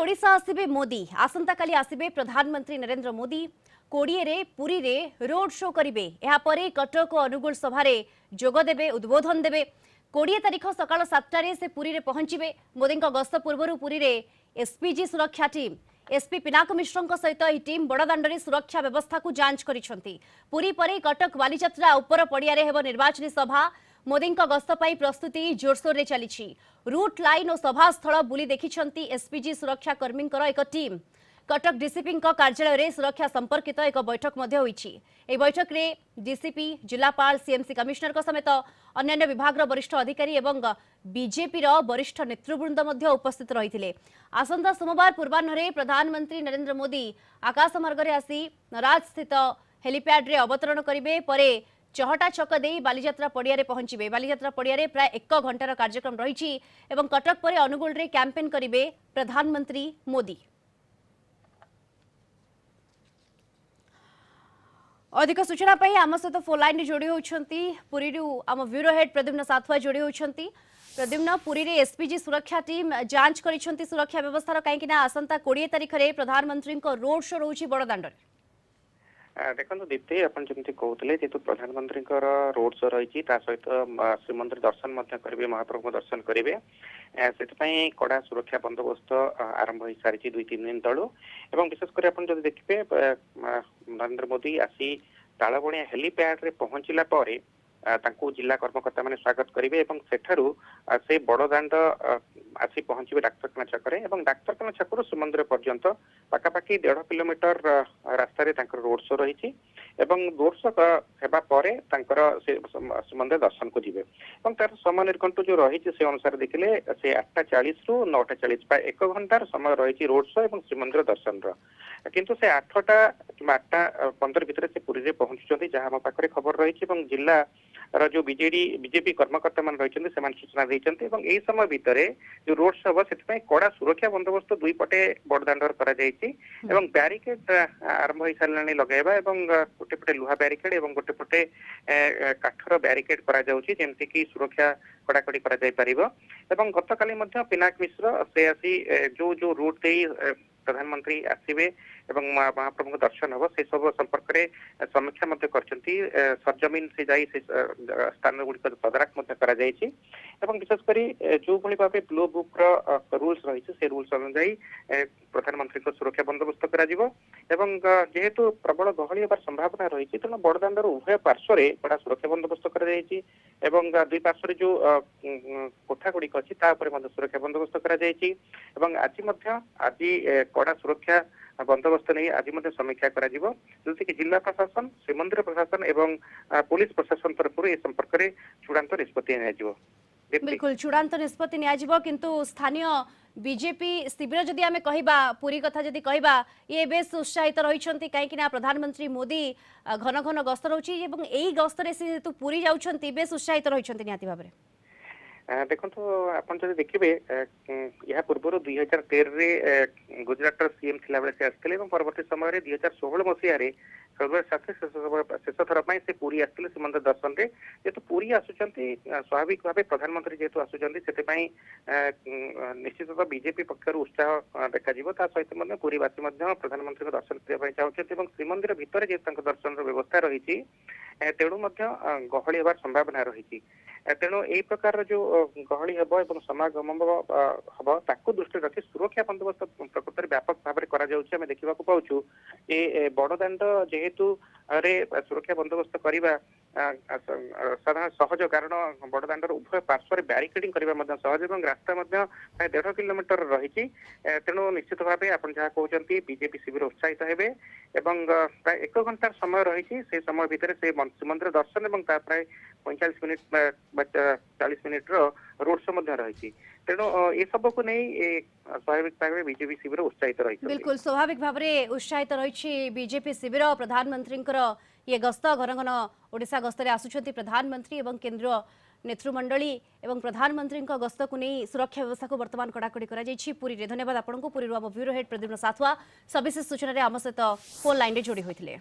ओडिशा आसिबे मोदी आसंता काली आसिबे प्रधानमंत्री नरेंद्र मोदी 20 रे पुरी रे रोड शो करिवे। एहा परे कटक और अनुगुल सभारे जोग देबे उद्बोधन देबे। 20 तारिख सकाळ 7 रे से पुरी रे पहुंचिबे। मोदी गस्त पूर्व पुरी रे एसपीजी सुरक्षा टीम एसपी पिनाक मिश्र सहित यह टीम बड़दाण्डे सुरक्षा व्यवस्था को जांच करिसेंती। पुरी परे कटक बालीजात्रा उपर पड़िया रे हेबो निर्वाचनी सभा। मोदी गस्त पाई प्रस्तुति जोरसोर रे चली। रूट लाइन और सभास्थल बुली देखिछंती एसपीजी सुरक्षा कर्मी एक टीम। कटक डीसीपी कार्यालय रे सुरक्षा संपर्कित एक बैठक ए बैठक रे डीसीपी जिलापाल सीएमसी कमिश्नर समेत अन्य विभाग वरिष्ठ अधिकारी एवं बीजेपी वरिष्ठ नेतृवृंद उपस्थित रही। आसंता सोमवार पूर्वाह्न प्रधानमंत्री नरेंद्र मोदी आकाशमार्ग रे आसी नराज स्थित हेलीपैड रे अवतरण करेंगे। परे चहटा छक दे बालीजात्रा पड़िया रे पहुंचे। बालीजात्रा पड़िया रे प्राय 1 घंटार कार्यक्रम रही। कटक पर अनुगुल रे कैंपेन करेंगे प्रधानमंत्री मोदी। अधिक सूचना पाई आम सहित फोन लाइन जोड़ी होती पुरी आम ब्यूरो हेड प्रद्युम्न साथुआ जोड़ी होती। प्रद्युम्न पुरी रे एसपीजी सुरक्षा टीम जांच करिसेंती सुरक्षा व्यवस्था कहीं आसंता 20 तारिख रे प्रधानमंत्री रोड शो रोची बड़दाण्ड। देखो दीप्ति आप जमी कहते जेहतु प्रधानमंत्री रोड शो रही सहित श्रीमंदिर दर्शन करेंगे महाप्रभु दर्शन करेंगे से कड़ा सुरक्षा बंदोबस्त आरंभ हो सारी 2-3 दिन तलू एवं विशेषकर आप देखिए नरेंद्र मोदी आसी तालबणिया हेलीपैड रे पहुंचला जिला कर्मकर्ता माने स्वागत करेंगे से बड़दाण्ड आसी पहुंचे डाक्तरखाना छकरे और डाक्तरखाना छकरू श्रीमंदिर पर्यंत पाखापाखि 1.5 किलोमीटर रास्ता रोड शो रही। रोड शो होगा श्रीमंदिर दर्शन को जीवे तार समय निर्घंट जो रही से अनुसार देखिले से 8:40 रु 9:40 प्राय 1 घंटार समय रही रोड शो और श्रीमंदिर दर्शन किंतु से 8टा कि 8:15 भितर से पुरी रे पहुंचुଛନ୍ତି जहां हम पाखरे खबर रही। जिला जो बीजेपी कर्मकर्ता मान रही सूचना देते यही समय भितर जो रोड शो हम से कड़ा सुरक्षा बंदोबस्त 2 पटे बड़दाण्डर कर ब्यारिकेड आरंभ हो सारे लगेगा गोटे पटे लुहा ब्यारिकेड और गोटे पटे काठर ब्यारिकेड करमती कि सुरक्षा कड़ाकड़ी कर गत काली पिनाक मिश्र से आसी जो जो रूट दे प्रधानमंत्री आसवे एवं महाप्रभु दर्शन हम से सब संपर्क में समीक्षा सरजमीन से जाई से स्थान गुड़िक तदारख विशेषकर जो भाव ब्लू बुक रूल्स रही से रूल्स अनुजाई प्रधानमंत्री सुरक्षा बंदोबस्त जेहेतु प्रबल गहली होबार संभावना रही तेणु बड़दाण्डर उभय पार्श्व बड़ा सुरक्षा बंदोबस्त कर 2 पार्श्व जो कोठा गुड़िक अच्छी सुरक्षा बंदोबस्त कर आज कड़ा सुरक्षा बंदोबस्त नहीं आज समीक्षा कि जिला प्रशासन श्रीमंदिर प्रशासन एवं पुलिस प्रशासन तरफ संपर्क में चूड़ांत निष्पत्ति बिल्कुल चूड़ांत निष्पत्ति किंतु स्थानीय बीजेपी शिविर जदि आमे कहिबा पूरी कथा जदि कहिबा ये बेस उत्साहित रही कहीं प्रधानमंत्री मोदी घन घन गस्त रही यही गस्तरे से तो पूरी जाउछंती बेस उत्साहित रही निहाती भाव में। देखो आप देखिए यह पूर्व 2013 गुजरात सीएम थिला बेले से आसते परवर्ती समय 2016 मसीह शेष थर से पूरी आसते श्रीमंदिर दर्शन में जेहेतु पूरी आसुंच स्वाभाविक भाव प्रधानमंत्री जेहेतु आसुँच से निश्चित बीजेपी पक्षर उत्साह देखा सहित पूरीवासी प्रधानमंत्री दर्शन करने चाहते श्रीमंदिर भितर जेहेतु दर्शन व्यवस्था रही तेणु गहली होबार संभावना रही तेणु यही प्रकार जो गहली हम समागम हम ताकू दृष्टि रखी सुरक्षा बंदोबस्त प्रकृत व्यापक भाव में देखा पाचु ये बड़दाण्ड जेहेतु सुरक्षा बंदोबस्त करने साधारण सहज कारण बड़दाण्डर उभय पार्श्व ब्यारिकेडिंग करने सहज और रास्ता प्राय 1.5 किलोमीटर रही तेणु निश्चित भाव आप जहाँ कहते बीजेपी शिविर उत्साहित हेबे प्राय 1 घंटार समय रही से समय भितर से श्रीमंदिर दर्शन और प्राय 45 मिनिट 40 मिनिट रोड शो रही तेणु ये सब को नहीं स्वाभाविक भाव बीजेपी शिविर उत्साहित रही। बिल्कुल स्वाभाविक भाव में उत्साहित रही बीजेपी शिविर प्रधानमंत्री ये गस्त घन घन ओडिशा गस्त आसुंच प्रधानमंत्री एवं केंद्रीय नेतृमंडली एवं प्रधानमंत्री गस्त को नहीं सुरक्षा व्यवस्था को बर्तमान कड़ाकड़ी कर धन्यवाद आपको पुरी ब्यूरो हेड प्रद्युम्न साथुआ सविशेष सूचना आम सहित फोन लाइन जोड़ी होते।